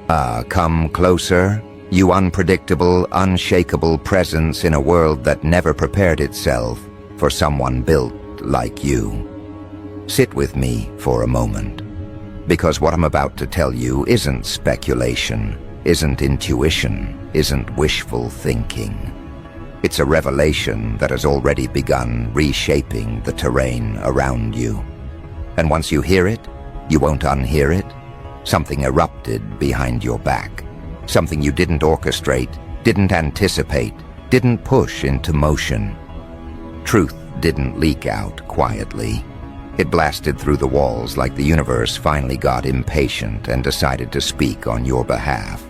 Come closer, you unpredictable, unshakable presence in a world that never prepared itself for someone built like you. Sit with me for a moment, because what I'm about to tell you isn't speculation, isn't intuition, isn't wishful thinking. It's a revelation that has already begun reshaping the terrain around you. And once you hear it, you won't unhear it. Something erupted behind your back. Something you didn't orchestrate, didn't anticipate, didn't push into motion. Truth didn't leak out quietly. It blasted through the walls like the universe finally got impatient and decided to speak on your behalf.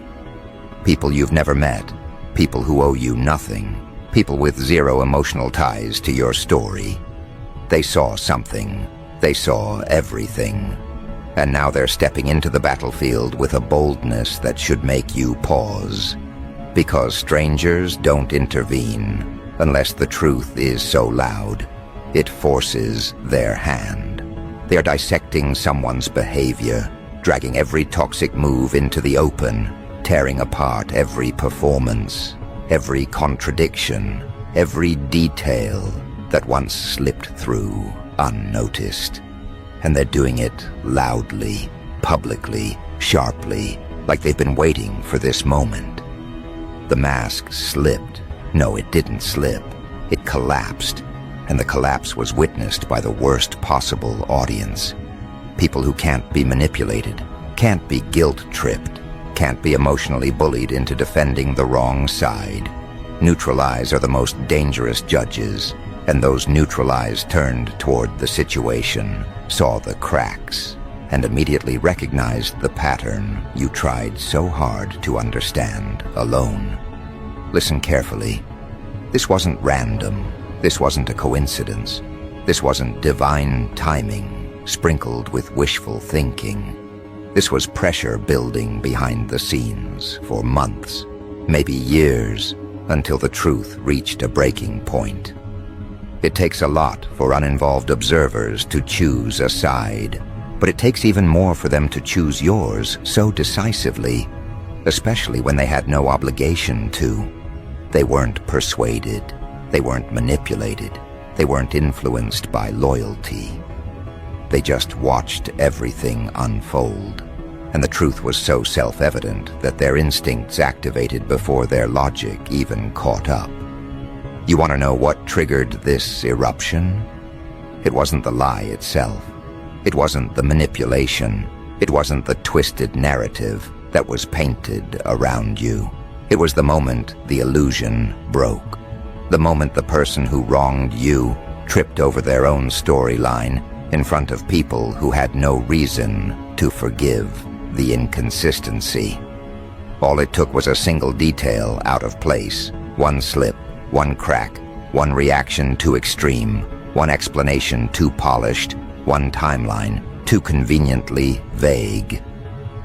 People you've never met, people who owe you nothing, people with zero emotional ties to your story. They saw something. They saw everything. And now they're stepping into the battlefield with a boldness that should make you pause. Because strangers don't intervene unless the truth is so loud. It forces their hand. They are dissecting someone's behavior, dragging every toxic move into the open, tearing apart every performance, every contradiction, every detail that once slipped through unnoticed. And they're doing it loudly, publicly, sharply, like they've been waiting for this moment. The mask slipped. No, it didn't slip. It collapsed. And the collapse was witnessed by the worst possible audience. People who can't be manipulated, can't be guilt-tripped, can't be emotionally bullied into defending the wrong side. Neutralized are the most dangerous judges, and those neutralized turned toward the situation, saw the cracks, and immediately recognized the pattern you tried so hard to understand alone. Listen carefully. This wasn't random. This wasn't a coincidence. This wasn't divine timing, sprinkled with wishful thinking. This was pressure building behind the scenes for months, maybe years, until the truth reached a breaking point. It takes a lot for uninvolved observers to choose a side, but it takes even more for them to choose yours so decisively, especially when they had no obligation to. They weren't persuaded. They weren't manipulated. They weren't influenced by loyalty. They just watched everything unfold, and the truth was so self-evident that their instincts activated before their logic even caught up. You want to know what triggered this eruption? It wasn't the lie itself. It wasn't the manipulation. It wasn't the twisted narrative that was painted around you. It was the moment the illusion broke. The moment the person who wronged you tripped over their own storyline in front of people who had no reason to forgive the inconsistency. All it took was a single detail out of place, one slip, one crack, one reaction too extreme, one explanation too polished, one timeline too conveniently vague.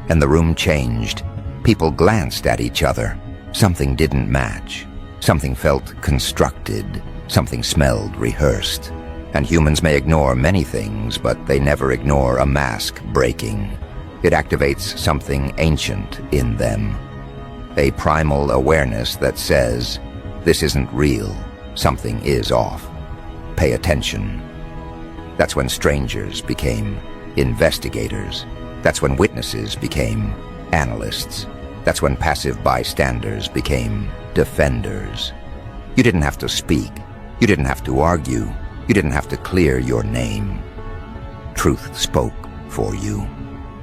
And the room changed. People glanced at each other. Something didn't match. Something felt constructed. Something smelled rehearsed. And humans may ignore many things, but they never ignore a mask breaking. It activates something ancient in them. A primal awareness that says, this isn't real. Something is off. Pay attention. That's when strangers became investigators. That's when witnesses became analysts. That's when passive bystanders became defenders. You didn't have to speak. You didn't have to argue. You didn't have to clear your name. Truth spoke for you,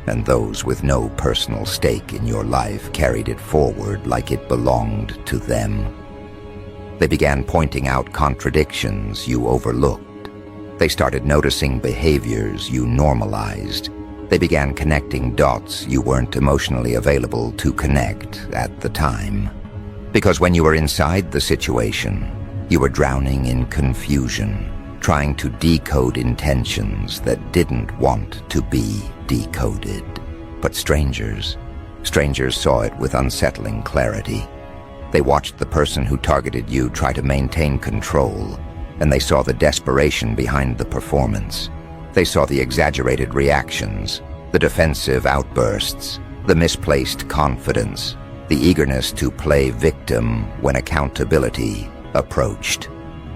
and those with no personal stake in your life carried it forward like it belonged to them. They began pointing out contradictions you overlooked. They started noticing behaviors you normalized. They began connecting dots you weren't emotionally available to connect at the time. Because when you were inside the situation, you were drowning in confusion, trying to decode intentions that didn't want to be decoded. But strangers saw it with unsettling clarity. They watched the person who targeted you try to maintain control, and they saw the desperation behind the performance. They saw the exaggerated reactions, the defensive outbursts, the misplaced confidence, the eagerness to play victim when accountability approached.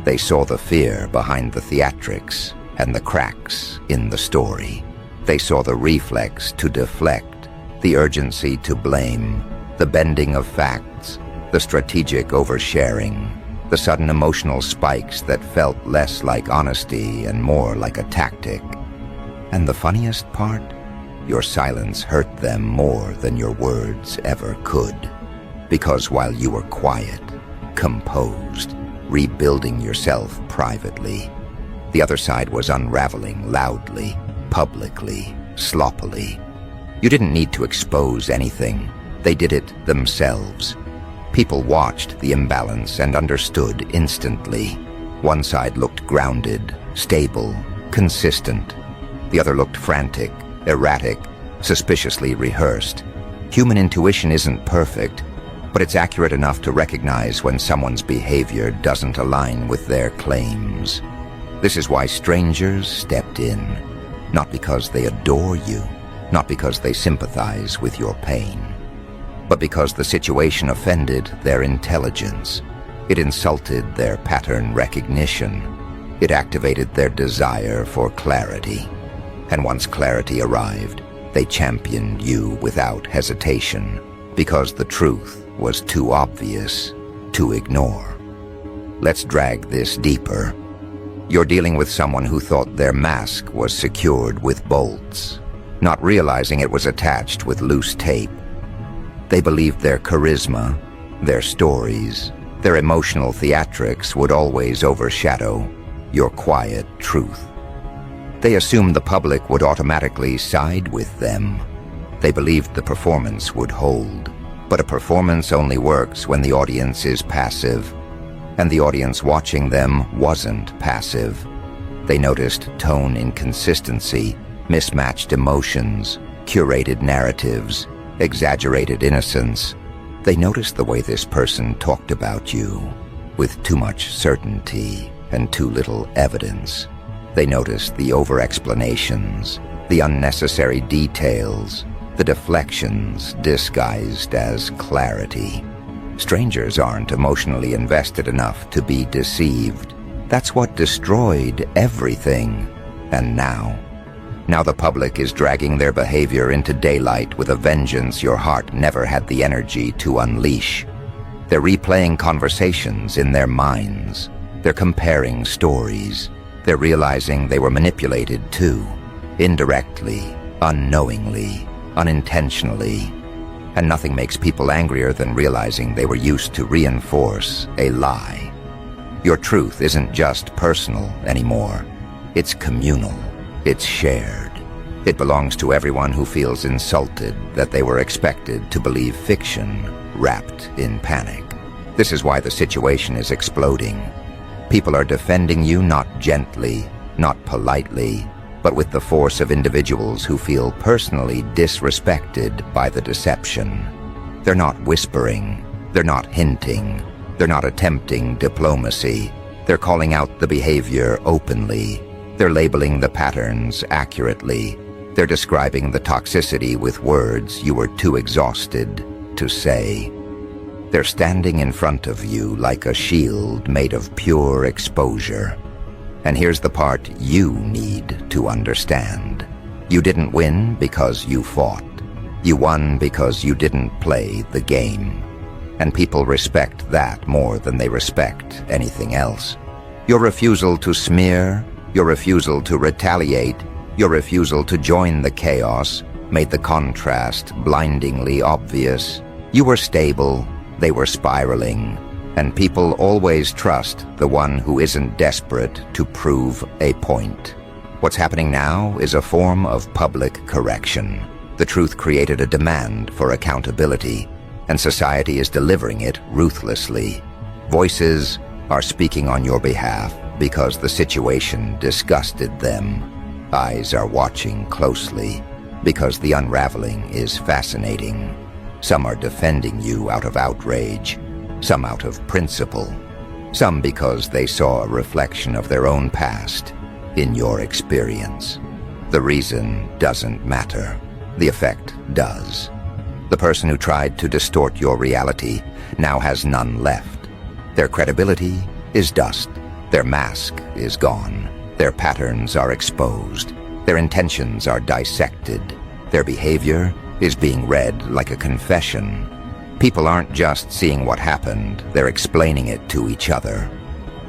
They saw the fear behind the theatrics and the cracks in the story. They saw the reflex to deflect, the urgency to blame, the bending of facts, the strategic oversharing, the sudden emotional spikes that felt less like honesty and more like a tactic. And the funniest part? Your silence hurt them more than your words ever could. Because while you were quiet, composed, rebuilding yourself privately, the other side was unraveling loudly, publicly, sloppily. You didn't need to expose anything. They did it themselves. People watched the imbalance and understood instantly. One side looked grounded, stable, consistent. The other looked frantic, erratic, suspiciously rehearsed. Human intuition isn't perfect, but it's accurate enough to recognize when someone's behavior doesn't align with their claims. This is why strangers stepped in, not because they adore you, not because they sympathize with your pain, but because the situation offended their intelligence. It insulted their pattern recognition. It activated their desire for clarity. And once clarity arrived, they championed you without hesitation, because the truth was too obvious to ignore. Let's drag this deeper. You're dealing with someone who thought their mask was secured with bolts, not realizing it was attached with loose tape. They believed their charisma, their stories, their emotional theatrics would always overshadow your quiet truth. They assumed the public would automatically side with them. They believed the performance would hold. But a performance only works when the audience is passive, and the audience watching them wasn't passive. They noticed tone inconsistency, mismatched emotions, curated narratives, exaggerated innocence. They noticed the way this person talked about you, with too much certainty and too little evidence. They noticed the over-explanations, the unnecessary details, the deflections disguised as clarity. Strangers aren't emotionally invested enough to be deceived. That's what destroyed everything. And now the public is dragging their behavior into daylight with a vengeance your heart never had the energy to unleash. They're replaying conversations in their minds. They're comparing stories. They're realizing they were manipulated too, indirectly, unknowingly, unintentionally. And nothing makes people angrier than realizing they were used to reinforce a lie. Your truth isn't just personal anymore. It's communal. It's shared. It belongs to everyone who feels insulted that they were expected to believe fiction wrapped in panic. This is why the situation is exploding. People are defending you not gently, not politely, but with the force of individuals who feel personally disrespected by the deception. They're not whispering. They're not hinting. They're not attempting diplomacy. They're calling out the behavior openly. They're labeling the patterns accurately. They're describing the toxicity with words you were too exhausted to say. They're standing in front of you like a shield made of pure exposure. And here's the part you need to understand. You didn't win because you fought. You won because you didn't play the game. And people respect that more than they respect anything else. Your refusal to smear, your refusal to retaliate, your refusal to join the chaos made the contrast blindingly obvious. You were stable, they were spiraling, and people always trust the one who isn't desperate to prove a point. What's happening now is a form of public correction. The truth created a demand for accountability, and society is delivering it ruthlessly. Voices are speaking on your behalf because the situation disgusted them. Eyes are watching closely because the unraveling is fascinating. Some are defending you out of outrage, some out of principle, some because they saw a reflection of their own past in your experience. The reason doesn't matter. The effect does. The person who tried to distort your reality now has none left. Their credibility is dust. Their mask is gone. Their patterns are exposed. Their intentions are dissected. Their behavior is being read like a confession. People aren't just seeing what happened, they're explaining it to each other.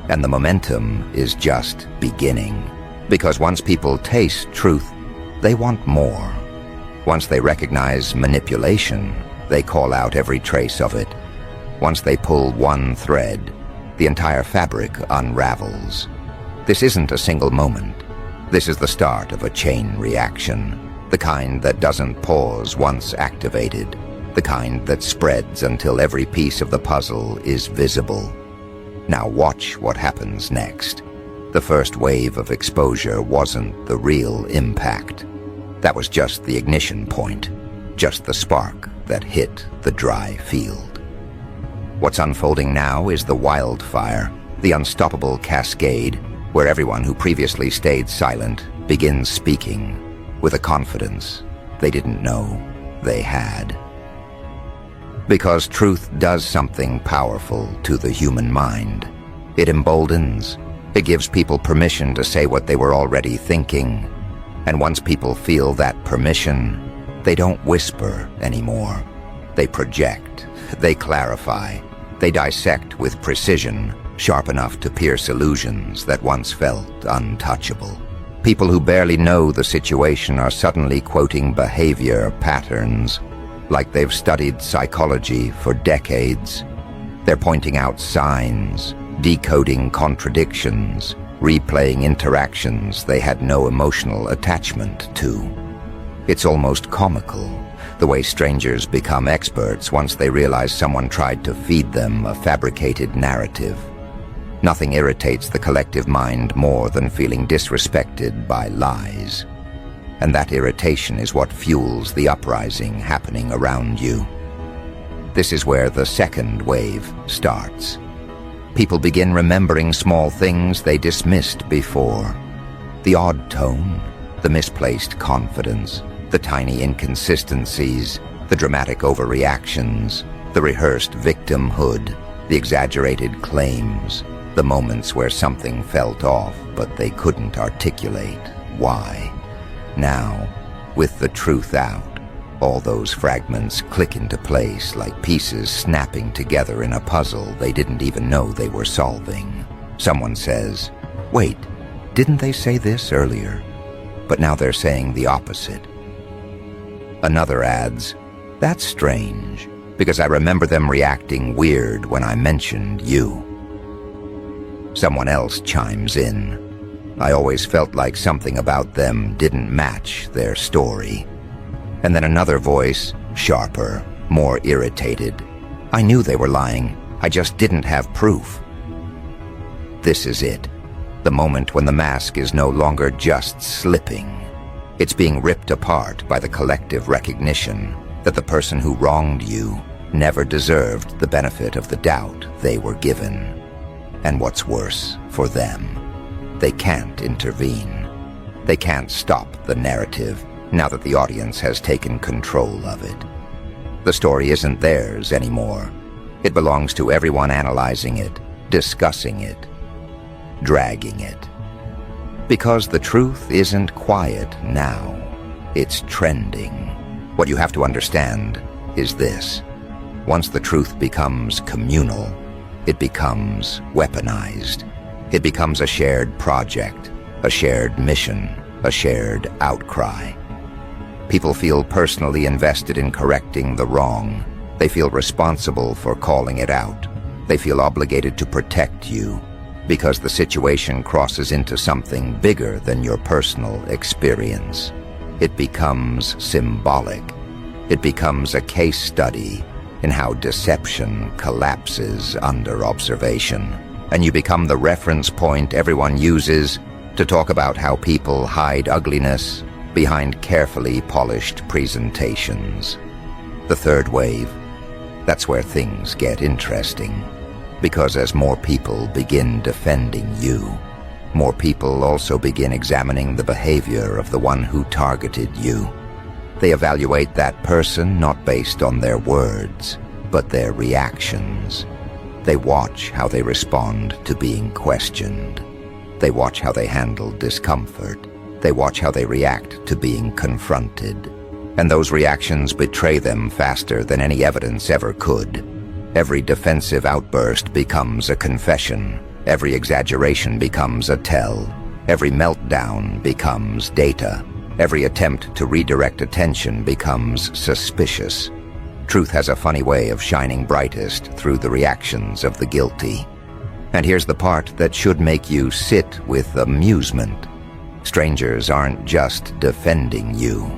And the momentum is just beginning. Because once people taste truth, they want more. Once they recognize manipulation, they call out every trace of it. Once they pull one thread, the entire fabric unravels. This isn't a single moment. This is the start of a chain reaction. The kind that doesn't pause once activated. The kind that spreads until every piece of the puzzle is visible. Now watch what happens next. The first wave of exposure wasn't the real impact. That was just the ignition point, just the spark that hit the dry field. What's unfolding now is the wildfire, the unstoppable cascade, where everyone who previously stayed silent begins speaking with a confidence they didn't know they had. Because truth does something powerful to the human mind. It emboldens. It gives people permission to say what they were already thinking. And once people feel that permission, they don't whisper anymore. They project. They clarify. They dissect with precision, sharp enough to pierce illusions that once felt untouchable. People who barely know the situation are suddenly quoting behavior patterns like they've studied psychology for decades. They're pointing out signs, decoding contradictions, replaying interactions they had no emotional attachment to. It's almost comical, the way strangers become experts once they realize someone tried to feed them a fabricated narrative. Nothing irritates the collective mind more than feeling disrespected by lies. And that irritation is what fuels the uprising happening around you. This is where the second wave starts. People begin remembering small things they dismissed before. The odd tone, the misplaced confidence, the tiny inconsistencies, the dramatic overreactions, the rehearsed victimhood, the exaggerated claims, the moments where something felt off but they couldn't articulate why. Now, with the truth out, all those fragments click into place like pieces snapping together in a puzzle they didn't even know they were solving. Someone says, "Wait, didn't they say this earlier?" But now they're saying the opposite. Another adds, "That's strange, because I remember them reacting weird when I mentioned you." Someone else chimes in, "I always felt like something about them didn't match their story." And then another voice, sharper, more irritated, "I knew they were lying, I just didn't have proof." This is it, the moment when the mask is no longer just slipping. It's being ripped apart by the collective recognition that the person who wronged you never deserved the benefit of the doubt they were given. And what's worse for them, they can't intervene. They can't stop the narrative now that the audience has taken control of it. The story isn't theirs anymore. It belongs to everyone analyzing it, discussing it, dragging it. Because the truth isn't quiet now. It's trending. What you have to understand is this. Once the truth becomes communal, it becomes weaponized. It becomes a shared project, a shared mission, a shared outcry. People feel personally invested in correcting the wrong. They feel responsible for calling it out. They feel obligated to protect you because the situation crosses into something bigger than your personal experience. It becomes symbolic. It becomes a case study in how deception collapses under observation. And you become the reference point everyone uses to talk about how people hide ugliness behind carefully polished presentations. The third wave, that's where things get interesting. Because as more people begin defending you, more people also begin examining the behavior of the one who targeted you. They evaluate that person not based on their words, but their reactions. They watch how they respond to being questioned. They watch how they handle discomfort. They watch how they react to being confronted. And those reactions betray them faster than any evidence ever could. Every defensive outburst becomes a confession. Every exaggeration becomes a tell. Every meltdown becomes data. Every attempt to redirect attention becomes suspicious. Truth has a funny way of shining brightest through the reactions of the guilty. And here's the part that should make you sit with amusement. Strangers aren't just defending you.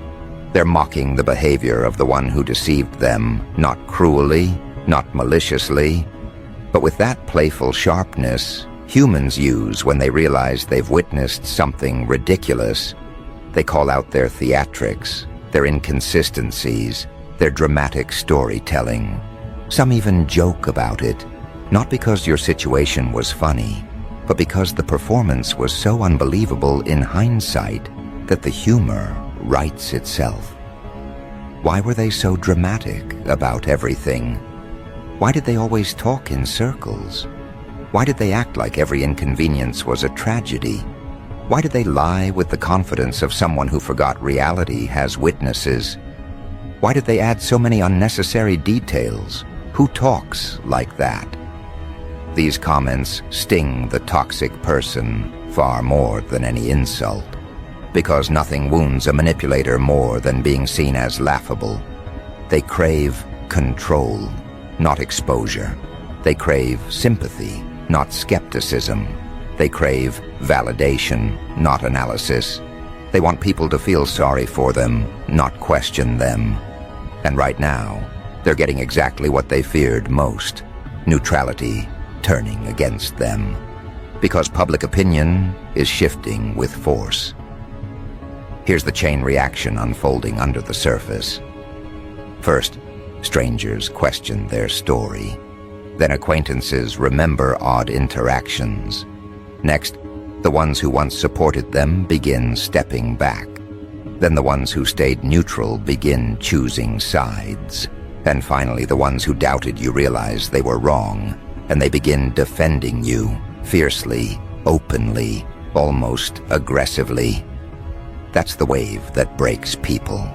They're mocking the behavior of the one who deceived them, not cruelly, not maliciously, but with that playful sharpness humans use when they realize they've witnessed something ridiculous. They call out their theatrics, their inconsistencies, their dramatic storytelling. Some even joke about it, not because your situation was funny, but because the performance was so unbelievable in hindsight that the humor writes itself. Why were they so dramatic about everything? Why did they always talk in circles? Why did they act like every inconvenience was a tragedy? Why did they lie with the confidence of someone who forgot reality has witnesses? Why did they add so many unnecessary details? Who talks like that? These comments sting the toxic person far more than any insult, because nothing wounds a manipulator more than being seen as laughable. They crave control, not exposure. They crave sympathy, not skepticism. They crave validation, not analysis. They want people to feel sorry for them, not question them. And right now, they're getting exactly what they feared most: neutrality turning against them. Because public opinion is shifting with force. Here's the chain reaction unfolding under the surface. First, strangers question their story. Then acquaintances remember odd interactions. Next, the ones who once supported them begin stepping back. Then the ones who stayed neutral begin choosing sides. And finally, the ones who doubted you realize they were wrong, and they begin defending you, fiercely, openly, almost aggressively. That's the wave that breaks people.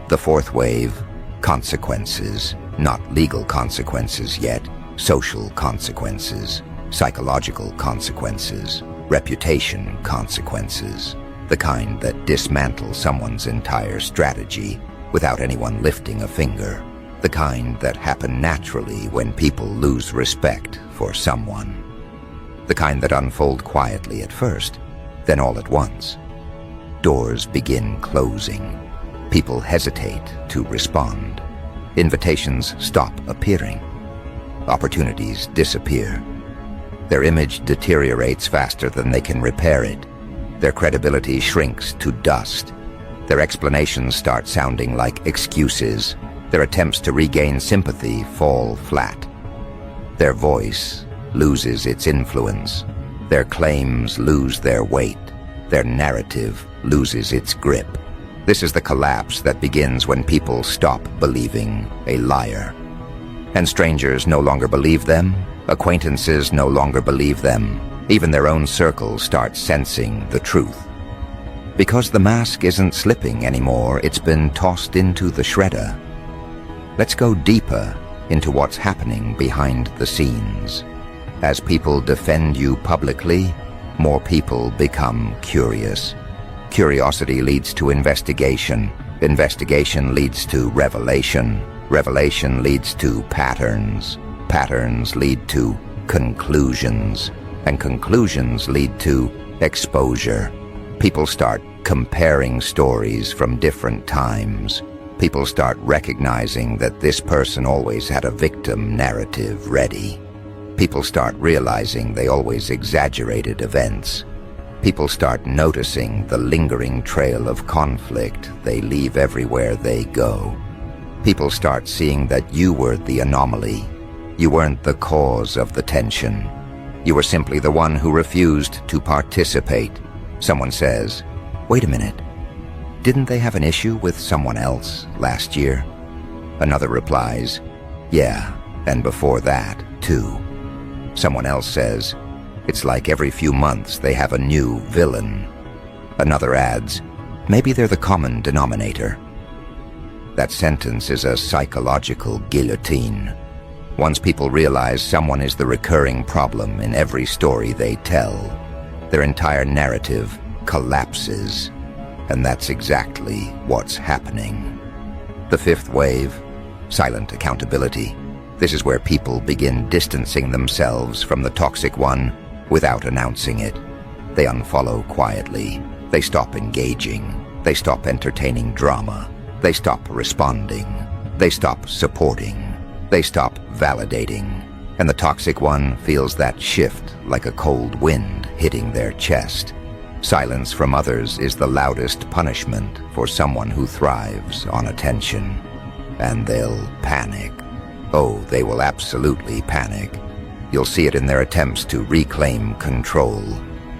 The fourth wave, consequences. Not legal consequences yet, social consequences, psychological consequences, reputation consequences. The kind that dismantle someone's entire strategy without anyone lifting a finger. The kind that happen naturally when people lose respect for someone. The kind that unfold quietly at first, then all at once. Doors begin closing. People hesitate to respond. Invitations stop appearing. Opportunities disappear. Their image deteriorates faster than they can repair it. Their credibility shrinks to dust. Their explanations start sounding like excuses. Their attempts to regain sympathy fall flat. Their voice loses its influence. Their claims lose their weight. Their narrative loses its grip. This is the collapse that begins when people stop believing a liar. And strangers no longer believe them. Acquaintances no longer believe them. Even their own circles start sensing the truth. Because the mask isn't slipping anymore, it's been tossed into the shredder. Let's go deeper into what's happening behind the scenes. As people defend you publicly, more people become curious. Curiosity leads to investigation. Investigation leads to revelation. Revelation leads to patterns. Patterns lead to conclusions. And conclusions lead to exposure. People start comparing stories from different times. People start recognizing that this person always had a victim narrative ready. People start realizing they always exaggerated events. People start noticing the lingering trail of conflict they leave everywhere they go. People start seeing that you were the anomaly. You weren't the cause of the tension. You were simply the one who refused to participate. Someone says, "Wait a minute. Didn't they have an issue with someone else last year? Another replies, yeah, and before that, too. Someone else says, it's like every few months they have a new villain. Another adds, maybe they're the common denominator. That sentence is a psychological guillotine. Once people realize someone is the recurring problem in every story they tell, their entire narrative collapses. And that's exactly what's happening. The fifth wave, silent accountability. This is where people begin distancing themselves from the toxic one without announcing it. They unfollow quietly. They stop engaging. They stop entertaining drama. They stop responding. They stop supporting. They stop validating. And the toxic one feels that shift like a cold wind hitting their chest. Silence from others is the loudest punishment for someone who thrives on attention. And they'll panic. Oh, they will absolutely panic. You'll see it in their attempts to reclaim control.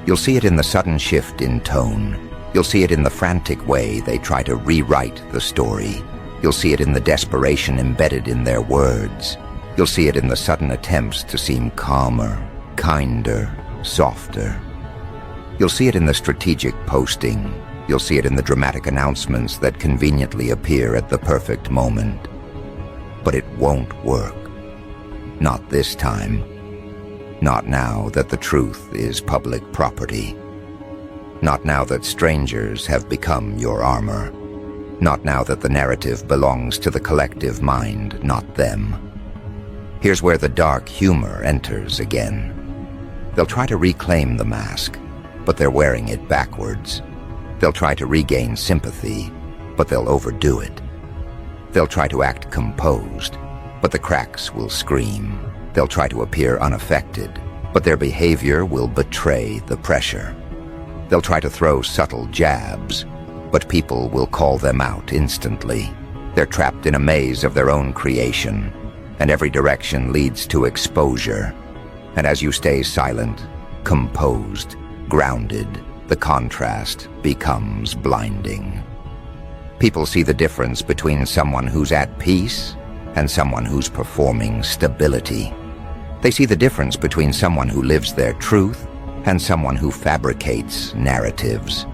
You'll see it in the sudden shift in tone. You'll see it in the frantic way they try to rewrite the story. You'll see it in the desperation embedded in their words. You'll see it in the sudden attempts to seem calmer, kinder, softer. You'll see it in the strategic posting. You'll see it in the dramatic announcements that conveniently appear at the perfect moment. But it won't work. Not this time. Not now that the truth is public property. Not now that strangers have become your armor. Not now that the narrative belongs to the collective mind, not them. Here's where the dark humor enters again. They'll try to reclaim the mask, but they're wearing it backwards. They'll try to regain sympathy, but they'll overdo it. They'll try to act composed, but the cracks will scream. They'll try to appear unaffected, but their behavior will betray the pressure. They'll try to throw subtle jabs, but people will call them out instantly. They're trapped in a maze of their own creation, and every direction leads to exposure. And as you stay silent, composed, grounded, the contrast becomes blinding. People see the difference between someone who's at peace and someone who's performing stability. They see the difference between someone who lives their truth and someone who fabricates narratives.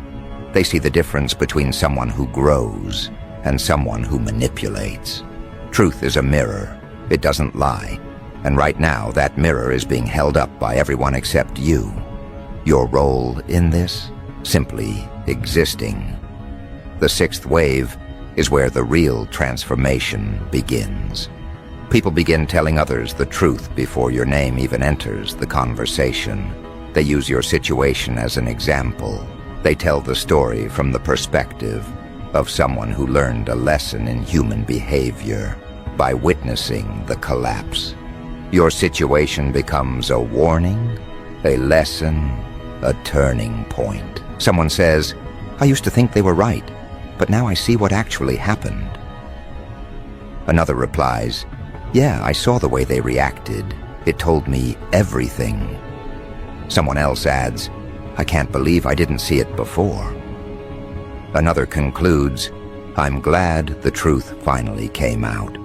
They see the difference between someone who grows and someone who manipulates. Truth is a mirror. It doesn't lie. And right now, that mirror is being held up by everyone except you. Your role in this? Simply existing. The sixth wave is where the real transformation begins. People begin telling others the truth before your name even enters the conversation. They use your situation as an example. They tell the story from the perspective of someone who learned a lesson in human behavior by witnessing the collapse. Your situation becomes a warning, a lesson, a turning point. Someone says, I used to think they were right, but now I see what actually happened. Another replies, yeah, I saw the way they reacted. It told me everything. Someone else adds, I can't believe I didn't see it before. Another concludes, I'm glad the truth finally came out.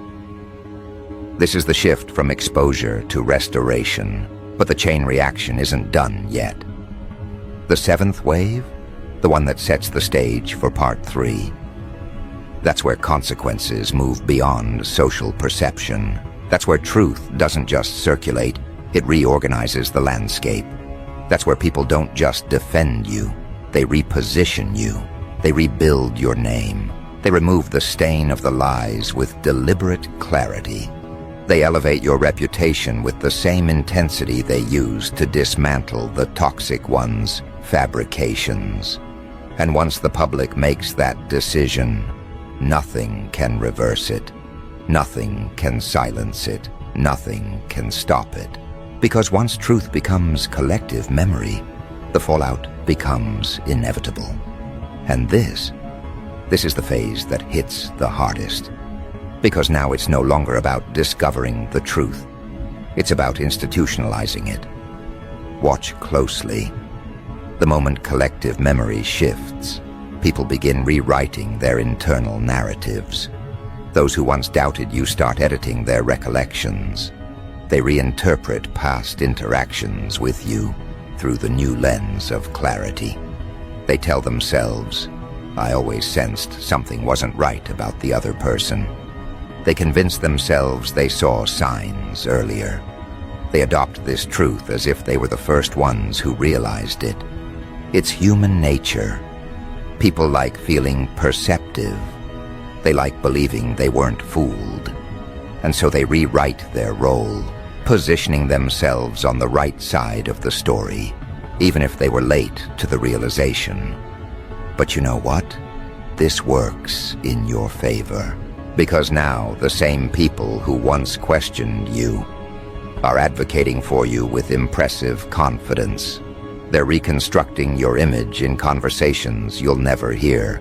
This is the shift from exposure to restoration, but the chain reaction isn't done yet. The seventh wave, the one that sets the stage for part 3. That's where consequences move beyond social perception. That's where truth doesn't just circulate, it reorganizes the landscape. That's where people don't just defend you, they reposition you. They rebuild your name. They remove the stain of the lies with deliberate clarity. They elevate your reputation with the same intensity they use to dismantle the toxic one's fabrications. And once the public makes that decision, nothing can reverse it. Nothing can silence it. Nothing can stop it. Because once truth becomes collective memory, the fallout becomes inevitable. And this is the phase that hits the hardest. Because now it's no longer about discovering the truth. It's about institutionalizing it. Watch closely. The moment collective memory shifts, People begin rewriting their internal narratives. Those who once doubted you start editing their recollections. They reinterpret past interactions with you through the new lens of clarity. They tell themselves, "I always sensed something wasn't right about the other person." They convince themselves they saw signs earlier. They adopt this truth as if they were the first ones who realized it. It's human nature. People like feeling perceptive. They like believing they weren't fooled. And so they rewrite their role, positioning themselves on the right side of the story, even if they were late to the realization. But you know what? This works in your favor, because now the same people who once questioned you are advocating for you with impressive confidence. They're reconstructing your image in conversations you'll never hear.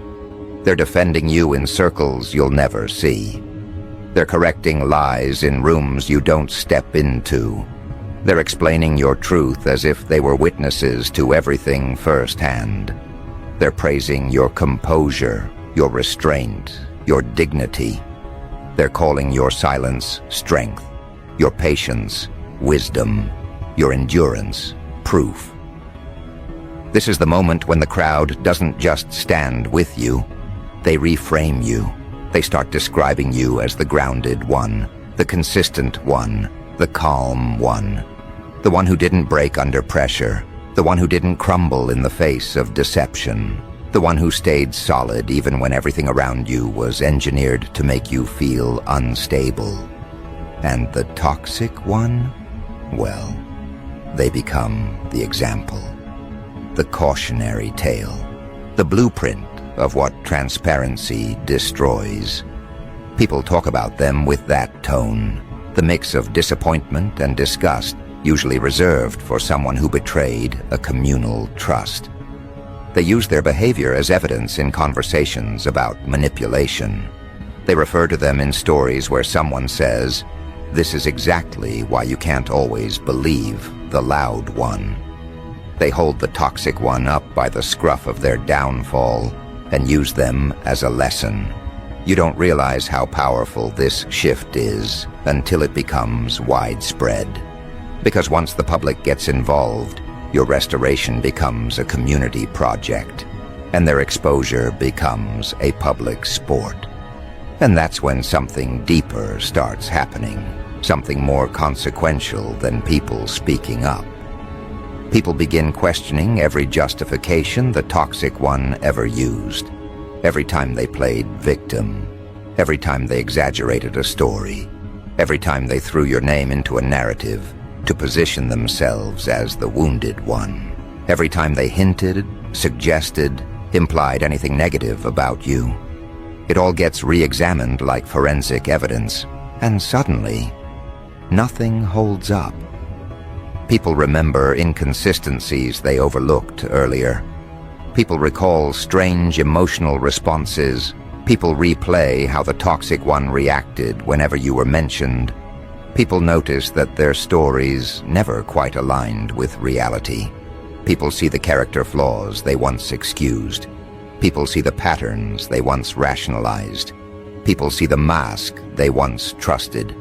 They're defending you in circles you'll never see. They're correcting lies in rooms you don't step into. They're explaining your truth as if they were witnesses to everything firsthand. They're praising your composure, your restraint, your dignity. They're calling your silence strength, your patience wisdom, your endurance proof. This is the moment when the crowd doesn't just stand with you. They reframe you. They start describing you as the grounded one, the consistent one, the calm one, the one who didn't break under pressure, the one who didn't crumble in the face of deception, the one who stayed solid even when everything around you was engineered to make you feel unstable. And the toxic one? Well, they become the example, the cautionary tale, the blueprint of what transparency destroys. People talk about them with that tone, the mix of disappointment and disgust, usually reserved for someone who betrayed a communal trust. They use their behavior as evidence in conversations about manipulation. They refer to them in stories where someone says, "This is exactly why you can't always believe the loud one." They hold the toxic one up by the scruff of their downfall and use them as a lesson. You don't realize how powerful this shift is until it becomes widespread. Because once the public gets involved, your restoration becomes a community project, and their exposure becomes a public sport. And that's when something deeper starts happening, something more consequential than people speaking up. People begin questioning every justification the toxic one ever used. Every time they played victim, every time they exaggerated a story, every time they threw your name into a narrative to position themselves as the wounded one, every time they hinted, suggested, implied anything negative about you. It all gets re-examined like forensic evidence, and suddenly, nothing holds up. People remember inconsistencies they overlooked earlier. People recall strange emotional responses. People replay how the toxic one reacted whenever you were mentioned. People notice that their stories never quite aligned with reality. People see the character flaws they once excused. People see the patterns they once rationalized. People see the mask they once trusted.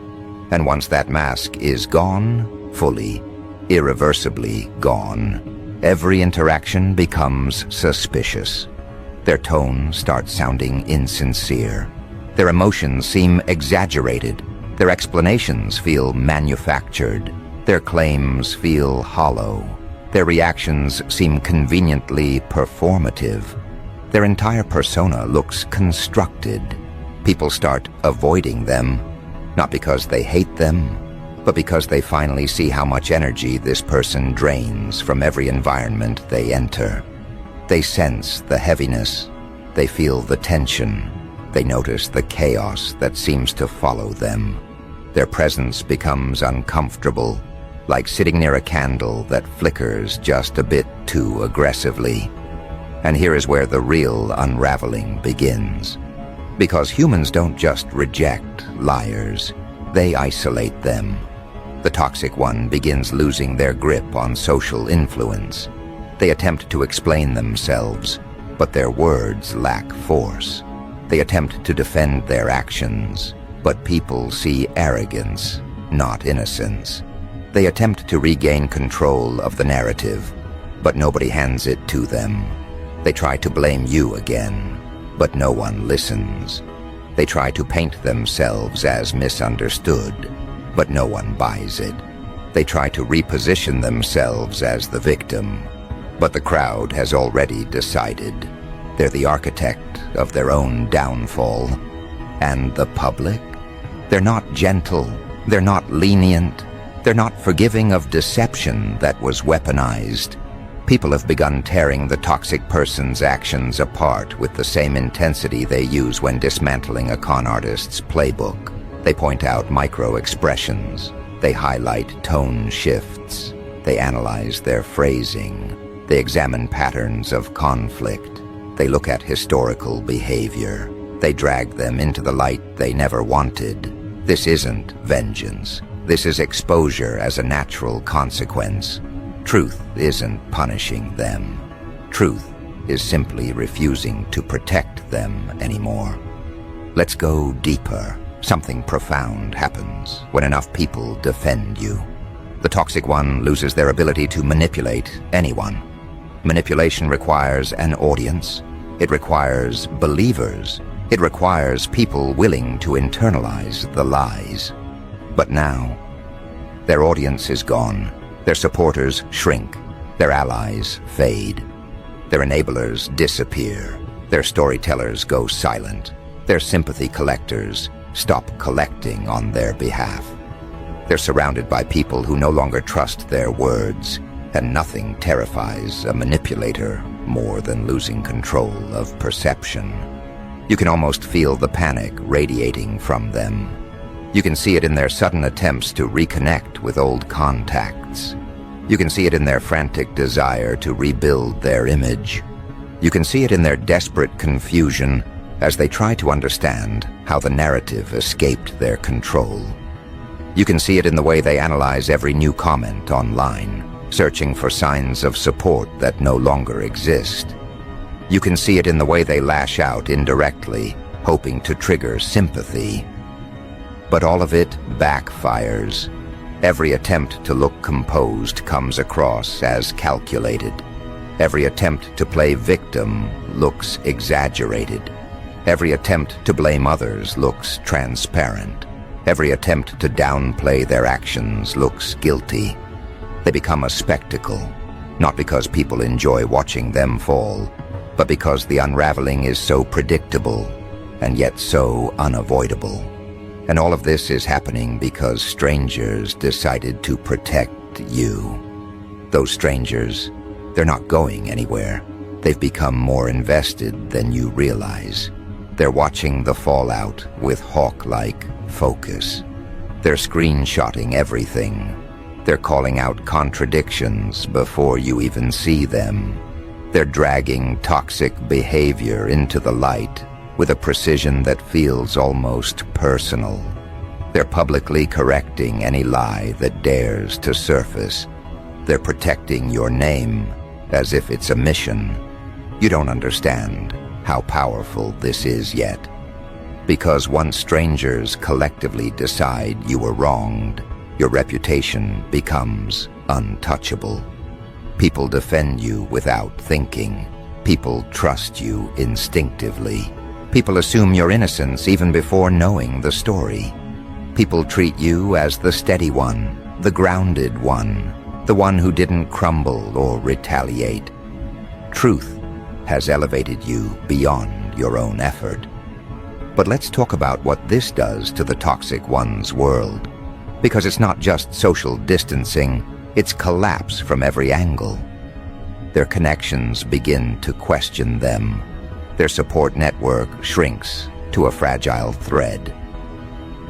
And once that mask is gone, fully, irreversibly gone, every interaction becomes suspicious. Their tone starts sounding insincere. Their emotions seem exaggerated. Their explanations feel manufactured. Their claims feel hollow. Their reactions seem conveniently performative. Their entire persona looks constructed. People start avoiding them, not because they hate them, but because they finally see how much energy this person drains from every environment they enter. They sense the heaviness. They feel the tension. They notice the chaos that seems to follow them. Their presence becomes uncomfortable, like sitting near a candle that flickers just a bit too aggressively. And here is where the real unraveling begins. Because humans don't just reject liars, they isolate them. The toxic one begins losing their grip on social influence. They attempt to explain themselves, but their words lack force. They attempt to defend their actions, but people see arrogance, not innocence. They attempt to regain control of the narrative, but nobody hands it to them. They try to blame you again, but no one listens. They try to paint themselves as misunderstood, but no one buys it. They try to reposition themselves as the victim, but the crowd has already decided. They're the architect of their own downfall. And the public? They're not gentle. They're not lenient. They're not forgiving of deception that was weaponized. People have begun tearing the toxic person's actions apart with the same intensity they use when dismantling a con artist's playbook. They point out micro-expressions. They highlight tone shifts. They analyze their phrasing. They examine patterns of conflict. They look at historical behavior. They drag them into the light they never wanted. This isn't vengeance. This is exposure as a natural consequence. Truth isn't punishing them. Truth is simply refusing to protect them anymore. Let's go deeper. Something profound happens when enough people defend you. The toxic one loses their ability to manipulate anyone. Manipulation requires an audience. It requires believers. It requires people willing to internalize the lies. But now, their audience is gone. Their supporters shrink. Their allies fade. Their enablers disappear. Their storytellers go silent. Their sympathy collectors stop collecting on their behalf. They're surrounded by people who no longer trust their words, and nothing terrifies a manipulator more than losing control of perception. You can almost feel the panic radiating from them. You can see it in their sudden attempts to reconnect with old contacts. You can see it in their frantic desire to rebuild their image. You can see it in their desperate confusion as they try to understand how the narrative escaped their control. You can see it in the way they analyze every new comment online, searching for signs of support that no longer exist. You can see it in the way they lash out indirectly, hoping to trigger sympathy. But all of it backfires. Every attempt to look composed comes across as calculated. Every attempt to play victim looks exaggerated. Every attempt to blame others looks transparent. Every attempt to downplay their actions looks guilty. They become a spectacle, not because people enjoy watching them fall, but because the unraveling is so predictable and yet so unavoidable. And all of this is happening because strangers decided to protect you. Those strangers, they're not going anywhere. They've become more invested than you realize. They're watching the fallout with hawk-like focus. They're screenshotting everything. They're calling out contradictions before you even see them. They're dragging toxic behavior into the light with a precision that feels almost personal. They're publicly correcting any lie that dares to surface. They're protecting your name as if it's a mission. You don't understand how powerful this is yet. Because once strangers collectively decide you were wronged, your reputation becomes untouchable. People defend you without thinking. People trust you instinctively. People assume your innocence even before knowing the story. People treat you as the steady one, the grounded one, the one who didn't crumble or retaliate. Truth has elevated you beyond your own effort. But let's talk about what this does to the toxic one's world. Because it's not just social distancing, it's collapse from every angle. Their connections begin to question them. Their support network shrinks to a fragile thread.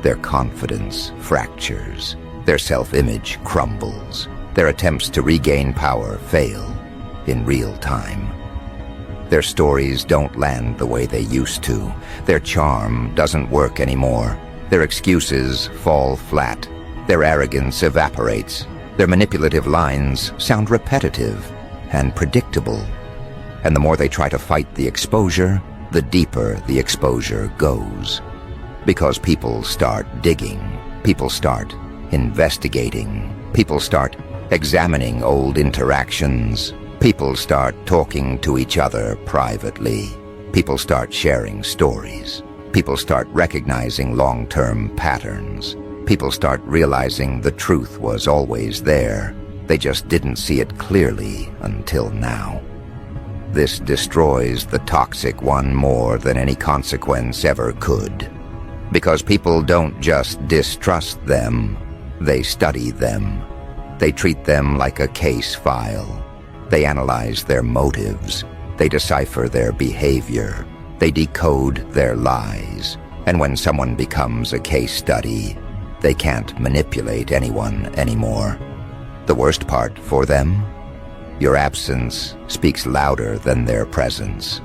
Their confidence fractures. Their self-image crumbles. Their attempts to regain power fail in real time. Their stories don't land the way they used to. Their charm doesn't work anymore. Their excuses fall flat. Their arrogance evaporates. Their manipulative lines sound repetitive and predictable. And the more they try to fight the exposure, the deeper the exposure goes. Because people start digging, people start investigating, people start examining old interactions, people start talking to each other privately, people start sharing stories, people start recognizing long-term patterns, people start realizing the truth was always there, they just didn't see it clearly until now. This destroys the toxic one more than any consequence ever could. Because people don't just distrust them, they study them. They treat them like a case file. They analyze their motives. They decipher their behavior. They decode their lies. And when someone becomes a case study, they can't manipulate anyone anymore. The worst part for them? Your absence speaks louder than their presence.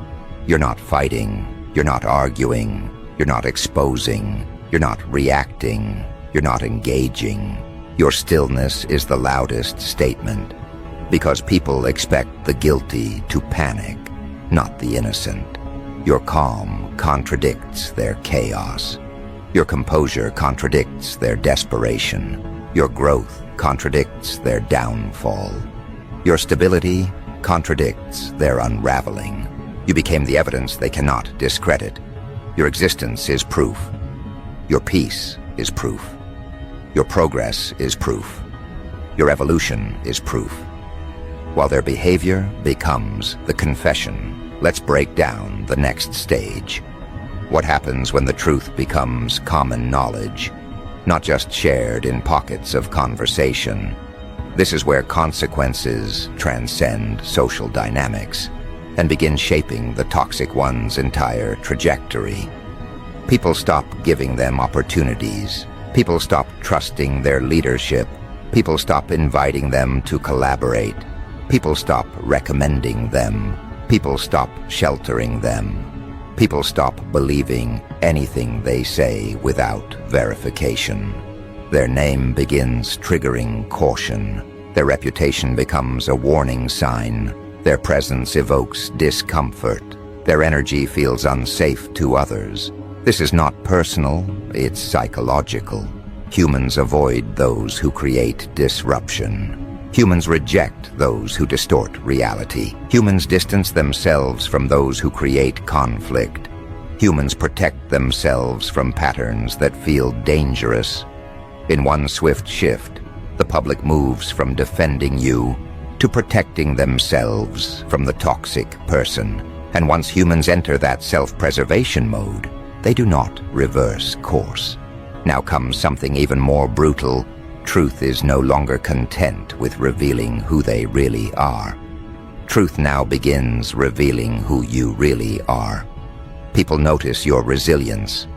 You're not fighting. You're not arguing. You're not exposing. You're not reacting. You're not engaging. Your stillness is the loudest statement, because people expect the guilty to panic, not the innocent. Your calm contradicts their chaos. Your composure contradicts their desperation. Your growth contradicts their downfall. Your stability contradicts their unraveling. You became the evidence they cannot discredit. Your existence is proof. Your peace is proof. Your progress is proof. Your evolution is proof. While their behavior becomes the confession, let's break down the next stage. What happens when the truth becomes common knowledge, not just shared in pockets of conversation? This is where consequences transcend social dynamics and begin shaping the toxic one's entire trajectory. People stop giving them opportunities. People stop trusting their leadership. People stop inviting them to collaborate. People stop recommending them. People stop sheltering them. People stop believing anything they say without verification. Their name begins triggering caution. Their reputation becomes a warning sign. Their presence evokes discomfort. Their energy feels unsafe to others. This is not personal, it's psychological. Humans avoid those who create disruption. Humans reject those who distort reality. Humans distance themselves from those who create conflict. Humans protect themselves from patterns that feel dangerous. In one swift shift, the public moves from defending you to protecting themselves from the toxic person. And once humans enter that self-preservation mode, they do not reverse course. Now comes something even more brutal. Truth is no longer content with revealing who they really are. Truth now begins revealing who you really are. People notice your resilience,